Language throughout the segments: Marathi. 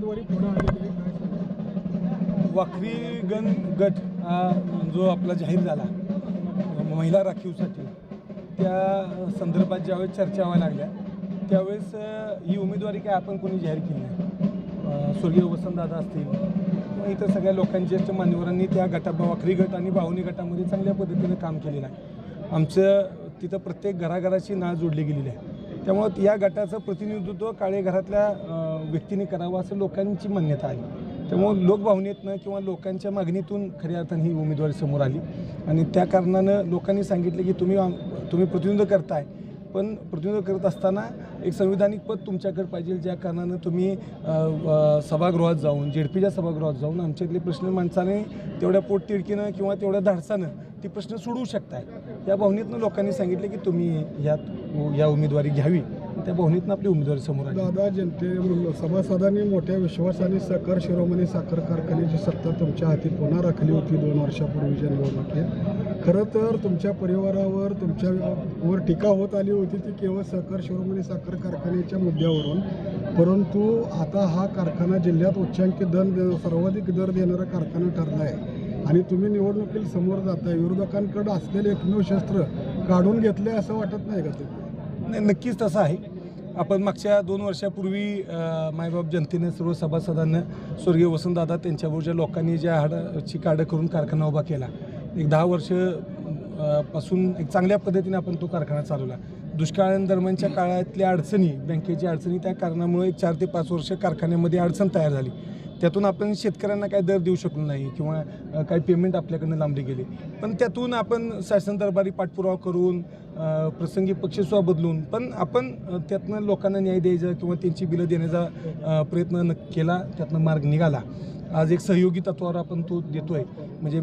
उमेदवारी पुढे आलेली आहे, काय सांगा? वाखरी गट जो आपला जाहीर झाला महिला राखीवसाठी, त्या संदर्भात ज्यावेळेस चर्चा व्हायला लागल्या त्यावेळेस ही उमेदवारी काय आपण कोणी जाहीर केली नाही. स्वर्गीय वसंतदादा असतील किंवा इतर सगळ्या लोकांनी ज्येष्ठ मान्यवरांनी त्या वाखरी गट आणि बाहुनी गटामध्ये चांगल्या पद्धतीनं काम केलेलं आहे. आमचं तिथं प्रत्येक घराघराची नाळ जोडली गेलेली आहे. त्यामुळं या गटाचं प्रतिनिधित्व काळे घरातल्या व्यक्तीने करावं असं लोकांची मान्यता आहे. त्यामुळं लोकभावनेतनं किंवा लोकांच्या मागणीतून खऱ्या अर्थाने ही उमेदवारी समोर आली आणि त्या कारणानं लोकांनी सांगितलं की तुम्ही प्रतिनिधित्व करताय, पण प्रतिनिधित्व करत असताना एक संविधानिक पद तुमच्याकडे पाहिजे, ज्या कारणानं तुम्ही सभागृहात जाऊन जेडपीच्या सभागृहात जाऊन आमच्यातले प्रश्न माणसाने तेवढ्या पोटतिडकीनं किंवा तेवढ्या धाडसानं ती प्रश्न सोडवू शकताय. या भावनेतनं लोकांनी सांगितले की तुम्ही या उमेदवारी घ्यावी. त्या भावनेतनं आपली उमेदवारी समोर आली. दादा, सभासदांनी मोठ्या विश्वासाने सहकार शिरोमणी साखर कारखान्याची सत्ता तुमच्या हाती पुन्हा राखली होती 2 वर्षापूर्वीच्या निवडणुकीत. खरं तर तुमच्या परिवारावर तुमच्यावर टीका होत आली होती ती केवळ सहकार शिरोमणी साखर कारखान्याच्या मुद्द्यावरून, परंतु आता हा कारखाना जिल्ह्यात उच्चांकी सर्वाधिक दर देणारा कारखाना ठरला आहे आणि तुम्ही निवडणुकीला समोर जाताय. विरोधकांकडे असलेले एकमेव शस्त्र काढून घेतले असं वाटत नाही का तुम्ही? नाही, नक्कीच तसं आहे. आपण मागच्या 2 वर्षापूर्वी मायबाप जनतेने सर्व सभासदांना स्वर्गीय वसंतदादा त्यांच्याबरोबरच्या लोकांनी ज्या हाडाची काढं करून कारखाना उभा केला, एक 10 वर्ष पासून एक चांगल्या पद्धतीने आपण तो कारखाना चालवला. दुष्काळादरम्यानच्या काळातल्या अडचणी, बँकेच्या अडचणी, त्या कारणामुळे एक 4 ते 5 वर्ष कारखान्यामध्ये अडचण तयार झाली. त्यातून आपण शेतकऱ्यांना काय दर देऊ शकलो नाही किंवा काही पेमेंट आपल्याकडनं लांबली गेली. पण त्यातून आपण शासन दरबारी पाठपुरावा करून प्रसंगी पक्षसुद्धा बदलून पण आपण त्यातनं लोकांना न्याय द्यायचा किंवा त्यांची बिलं देण्याचा प्रयत्न केला. त्यातनं मार्ग निघाला. आज एक सहयोगी तत्वावर आपण तो देतोय. म्हणजे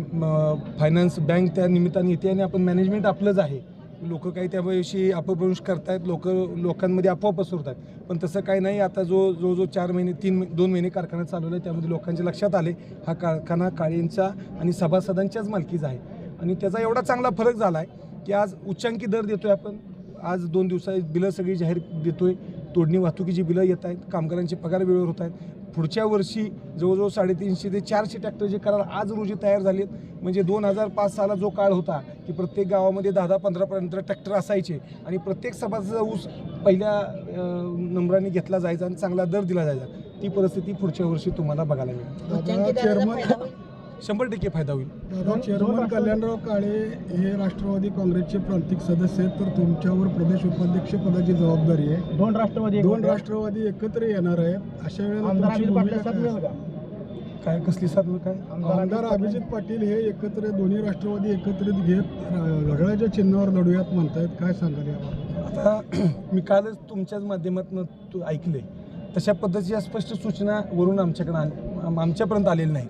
फायनान्स बँक त्या निमित्ताने येते आणि आपण मॅनेजमेंट आपलंच आहे. लोक काही त्याविषयी अपभ्रंश करतायत, लोकांमध्ये अफवा पसरतात, पण तसं काही नाही. आता जो 4 महिने 2 महिने कारखाना चालवला आहे त्यामध्ये लोकांच्या लक्षात आले हा कारखाना काळेंचा आणि सभासदांच्याच मालकीचा आहे आणि त्याचा एवढा चांगला फरक झाला आहे की आज उच्चांकी दर देतोय आपण. आज 2 दिवसात बिलं सगळी जाहीर देतोय. तोडणी वाहतुकीची बिलं येत आहेत, कामगारांचे पगार वेळेवर होत आहेत. पुढच्या वर्षी जवळजवळ 350 ते 400 ट्रॅक्टरचे करार आज रोजी तयार झालेत. म्हणजे 2005 साला जो काळ होता की प्रत्येक गावामध्ये 10-15 ट्रॅक्टर असायचे आणि प्रत्येक सभासदाचा ऊस पहिल्या नंबराने घेतला जायचा आणि चांगला दर दिला जायचा, ती परिस्थिती पुढच्या वर्षी तुम्हाला बघायला मिळेल. 100% फायदा होईल. दादा, चेअरमन कल्याणराव काळे हे राष्ट्रवादी काँग्रेसचे प्रांतिक सदस्य आहेत, तर तुमच्यावर प्रदेश उपाध्यक्ष पदाची जबाबदारी आहे. 2 राष्ट्रवादी एकत्र येणार आहेत. अशा वेळेला काय कसली साधनं काय आमदार अभिजित पाटील हे एकत्र दोन्ही राष्ट्रवादी एकत्रित घेत घड्याळाच्या चिन्हावर लढूयात म्हणतायत, काय सांगाल यावर? आता मी कालच तुमच्याच माध्यमातून ऐकले तशा पद्धतीच्या स्पष्ट सूचना वरून आमच्यापर्यंत आलेल्या नाही.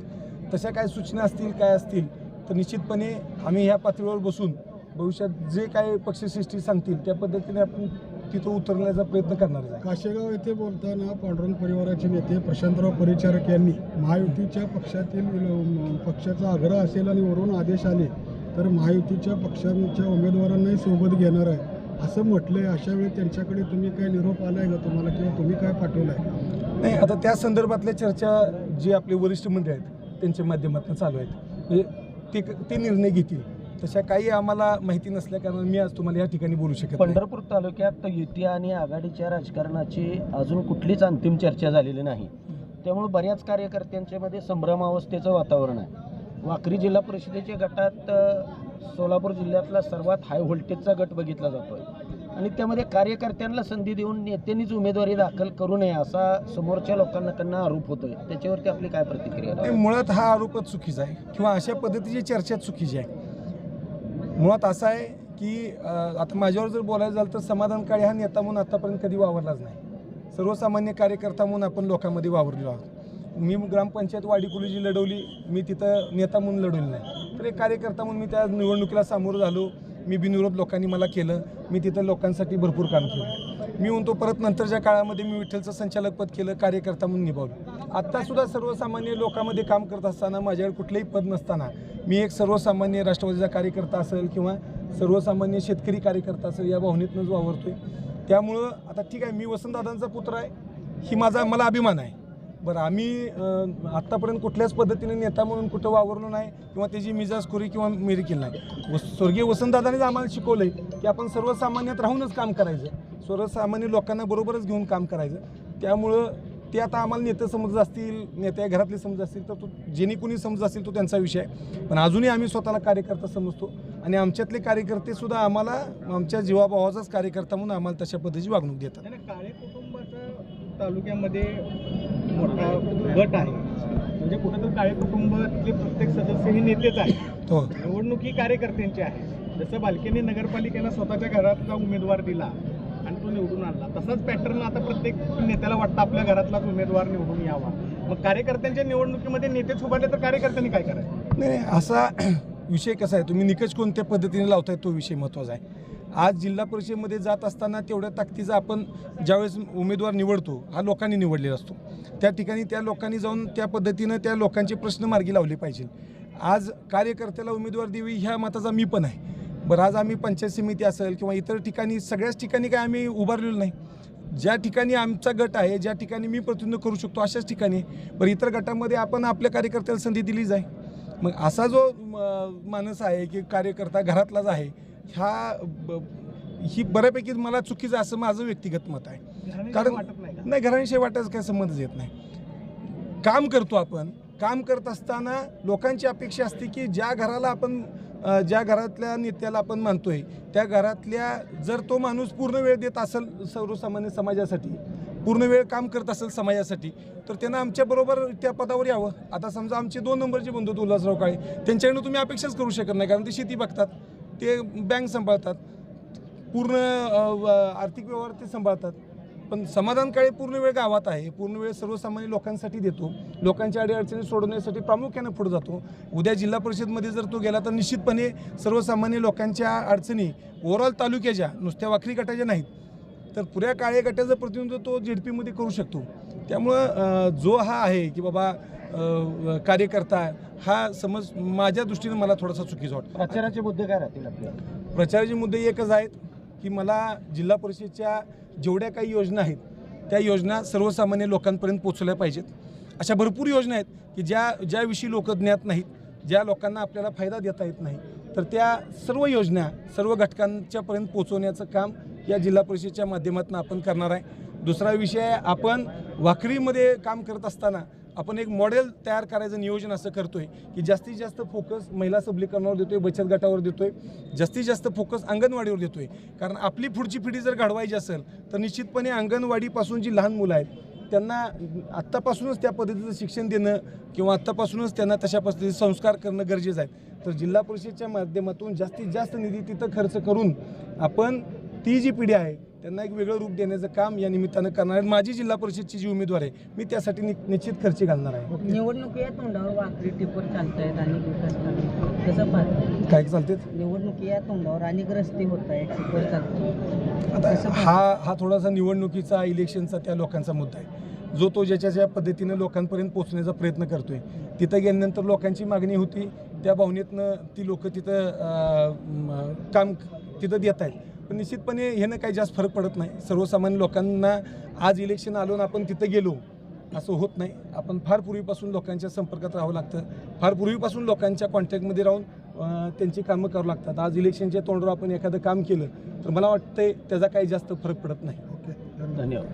तशा काय सूचना असतील काय असतील तर निश्चितपणे आम्ही ह्या पातळीवर बसून भविष्यात जे काय पक्षश्रेष्ठी सांगतील त्या पद्धतीने आपण तिथं उतरण्याचा प्रयत्न करणार आहे. काशेगाव येथे बोलताना पांडुरंग परिवाराचे नेते प्रशांतराव परिचारक यांनी महायुतीच्या पक्षाचा आग्रह असेल आणि वरून आदेश आले तर महायुतीच्या पक्षांच्या उमेदवारांनाही सोबत घेणार आहे असं म्हटलंय. अशा वेळी त्यांच्याकडे तुम्ही काय निरोप आलाय का तुम्हाला किंवा तुम्ही काय पाठवलाय? नाही, आता त्या संदर्भातल्या चर्चा जे आपले वरिष्ठ मंडळी आहेत त्यांच्या माध्यमातून चालू आहेत. म्हणजे ते निर्णय घेतील. तशा काही आम्हाला माहिती नसल्या कारण मी आज तुम्हाला या ठिकाणी बोलू शकत नाही. पंढरपूर तालुक्यात युती आणि आघाडीच्या राजकारणाची अजून कुठलीच अंतिम चर्चा झालेली नाही. त्यामुळे बऱ्याच कार्यकर्त्यांच्या मध्ये संभ्रमावस्थेचं वातावरण आहे. वाखरी जिल्हा परिषदेच्या गटात सोलापूर जिल्ह्यातला सर्वात हाय व्होल्टेजचा गट बघितला जातोय आणि त्यामध्ये कार्यकर्त्यांना संधी देऊन नेत्यांनीच उमेदवारी दाखल करू नये असा समोरच्या लोकांकडून आरोप होतोय. त्याच्यावरती आपली काय प्रतिक्रिया? मुळात हा आरोपच चुकीचा आहे किंवा अशा पद्धतीची चर्चा चुकीची आहे. मुळात असं आहे की आता माझ्यावर जर बोलायचं झालं तर समाधान काळे हा नेता म्हणून आतापर्यंत कधी वावरलाच नाही. सर्वसामान्य कार्यकर्ता म्हणून आपण लोकांमध्ये वावरलेलो आहोत. मी ग्रामपंचायत वाडीकुली जी लढवली, मी तिथं नेता म्हणून लढवली नाही, तर एक कार्यकर्ता म्हणून मी त्या निवडणुकीला सामोरं झालो. मी बिनविरोध लोकांनी मला केलं. मी तिथं लोकांसाठी भरपूर काम केलं. मी म्हणतो परत नंतरच्या काळामध्ये मी विठ्ठलचं संचालकपद केलं, कार्यकर्ता म्हणून निभावलं. आत्तासुद्धा सर्वसामान्य लोकांमध्ये काम करत असताना माझ्याकडे कुठलंही पद नसताना मी एक सर्वसामान्य राष्ट्रवादीचा कार्यकर्ता असेल किंवा सर्वसामान्य शेतकरी कार्यकर्ता असेल या भावनेतनं जो वावरतोय. त्यामुळं आता ठीक आहे, मी वसंतदादांचा पुत्र आहे, ही मला अभिमान आहे. बरं आम्ही आत्तापर्यंत कुठल्याच पद्धतीने नेता म्हणून कुठं वावरलो नाही किंवा त्याची मिजाजखोरी किंवा मिरी केली नाही. स्वर्गीय वसंतदादांनीच आम्हाला शिकवलं आहे की आपण सर्वसामान्यात राहूनच काम करायचं, सर्वसामान्य लोकांना बरोबरच घेऊन काम करायचं. त्यामुळं ते आता आम्हाला नेते समजत असतील, नेत्या घरातले समजत असतील तर तो जेणे कोणी समजत असतील तो त्यांचा विषय आहे. पण अजूनही आम्ही स्वतःला कार्यकर्ता समजतो आणि आमच्यातले कार्यकर्तेसुद्धा आम्हाला आमच्या जीवाभावाचाच कार्यकर्ता म्हणून आम्हाला तशा पद्धतीची वागणूक देतात. काळे कुटुंबाचा तालुक्यामध्ये मोठा गट आहे, म्हणजे कुठेतरी काळे कुटुंबातले प्रत्येक सदस्य हे नेतेच आहेत. हो, निवडणूक ही कार्यकर्त्यांची आहे. जसं बालकेने नगरपालिकेला स्वतःच्या घरातला उमेदवार दिला आणि तो निवडून आणला, तसाच पॅटर्न आता प्रत्येक नेत्याला वाटतं आपल्या घरातलाच उमेदवार निवडून यावा. मग कार्यकर्त्यांच्या निवडणुकीमध्ये नेतेच उभारले तर कार्यकर्त्यांनी काय करायचं? नाही असा विषय कसा आहे, तुम्ही निकष कोणत्या पद्धतीने लावताय तो विषय महत्त्वाचा आहे. आज जिल्हा परिषदेमध्ये जात असताना तेवढ्या ताकदीचा आपण ज्यावेळेस उमेदवार निवडतो हा लोकांनी निवडलेला असतो. त्या ठिकाणी त्या लोकांनी जाऊन त्या पद्धतीनं त्या लोकांचे प्रश्न मार्गी लावले पाहिजे. आज कार्यकर्त्याला उमेदवार द्यावी ह्या मताचा मी पण आहे. बरं आज आम्ही पंचायत समिती असेल किंवा इतर ठिकाणी सगळ्याच ठिकाणी काय आम्ही उभारलेलो नाही. ज्या ठिकाणी आमचा गट आहे, ज्या ठिकाणी मी प्रतिनिधित्व करू शकतो अशाच ठिकाणी. बरं इतर गटामध्ये आपण आपल्या कार्यकर्त्याला संधी दिली जाईल. मग असा जो माणूस आहे की कार्यकर्ता घरातलाच आहे ही बऱ्यापैकी मला चुकीचं असं माझं व्यक्तिगत मत आहे. कारण नाही घराण्याशिवाय वाटायचं काही संबंधच येत नाही. काम करतो आपण, काम करत असताना लोकांची अपेक्षा असते की ज्या घराला आपण ज्या घरातल्या नेत्याला आपण मानतोय त्या घरातल्या जर तो माणूस पूर्ण वेळ देत असेल सर्वसामान्य समाजासाठी, पूर्ण वेळ काम करत असेल समाजासाठी, तर त्यांना आमच्याबरोबर त्या पदावर यावं. आता समजा आमचे 2 नंबरचे बंधू उल्हासराव काळे, त्यांच्याकडून तुम्ही अपेक्षाच करू शकत नाही कारण ते शेती बघतात, ते बँक सांभाळतात, पूर्ण आर्थिक व्यवहार ते सांभाळतात. पण समाधान काळे पूर्ण वेळ गावात आहे, पूर्ण वेळ सर्वसामान्य लोकांसाठी देतो, लोकांच्या अडीअडचणी सोडवण्यासाठी प्रामुख्यानं पुढे जातो. उद्या जिल्हा परिषदमध्ये जर तो गेला तर निश्चितपणे सर्वसामान्य लोकांच्या अडचणी ओव्हरऑल तालुक्याच्या नुसत्या वाखरी गटाच्या नाहीत तर पुऱ्या काळे गटाचं प्रतिनिधित्व तो जेडपीमध्ये करू शकतो. त्यामुळं जो हा आहे की बाबा कार्यकर्ता हा समज माझ्या दृष्टीने मला थोडासा चुकीचा वाटतो. प्रचाराचे मुद्दे काय राहतील आपल्याला? प्रचाराचे मुद्दे एकच आहेत की मला जिल्हा परिषदेच्या जेवढ्या काही योजना आहेत त्या योजना सर्वसामान्य लोकांपर्यंत पोचवल्या पाहिजेत. अशा भरपूर योजना आहेत की ज्याविषयी लोक ज्ञात नाहीत, ज्या लोकांना आपल्याला फायदा देता येत नाही, तर त्या सर्व योजना सर्व घटकांच्यापर्यंत पोचवण्याचं काम या जिल्हा परिषदेच्या माध्यमातून आपण करणार आहे. दुसरा विषय, आपण वाखरीमध्ये काम करत असताना आपण एक मॉडेल तयार करायचं नियोजन असं करतोय की जास्तीत जास्त फोकस महिला सबलीकरणावर देतोय, बचत गटावर देतोय, जास्तीत जास्त फोकस अंगणवाडीवर देतोय. कारण आपली पुढची पिढी जर घडवायची असेल तर निश्चितपणे अंगणवाडीपासून जी लहान मुलं आहेत त्यांना आत्तापासूनच त्या पद्धतीचं शिक्षण देणं किंवा आत्तापासूनच त्यांना तशा पद्धतीचे संस्कार करणं गरजेचं आहे. तर जिल्हा परिषदेच्या माध्यमातून जास्तीत जास्त निधी तिथं खर्च करून आपण ती जी पिढी आहे त्यांना एक वेगळं रूप देण्याचं काम या निमित्तानं करणार आहे. माझी जिल्हा परिषदची जी उमेदवार आहे मी त्यासाठी निश्चित खर्च घालणार आहे. निवडणुकी या तोंडावर वाकरी टिपर चालतायत आणि विकास कसं पाहतात? काय चालते निवडणुकी या तोंडावर अनेक रस्ते होत आहेत, टिपर चालतात. आता हा थोडासा निवडणुकीचा इलेक्शनचा त्या लोकांचा मुद्दा आहे जो तो ज्याच्या पद्धतीनं लोकांपर्यंत पोहोचण्याचा प्रयत्न करतोय. तिथं गेल्यानंतर लोकांची मागणी होती त्या भावनेतनं ती लोक तिथं काम तिथं देत आहेत. पण निश्चितपणे ह्यानं काही जास्त फरक पडत नाही. सर्वसामान्य लोकांना आज इलेक्शन आलो ना आपण तिथं गेलो असं होत नाही. आपण फार पूर्वीपासून लोकांच्या संपर्कात राहावं लागतं, फार पूर्वीपासून लोकांच्या कॉन्टॅक्टमध्ये राहून त्यांची कामं करावं लागतात. आज इलेक्शनच्या तोंडावर आपण एखादं काम केलं तर मला वाटतं त्याचा काही जास्त फरक पडत नाही. धन्यवाद.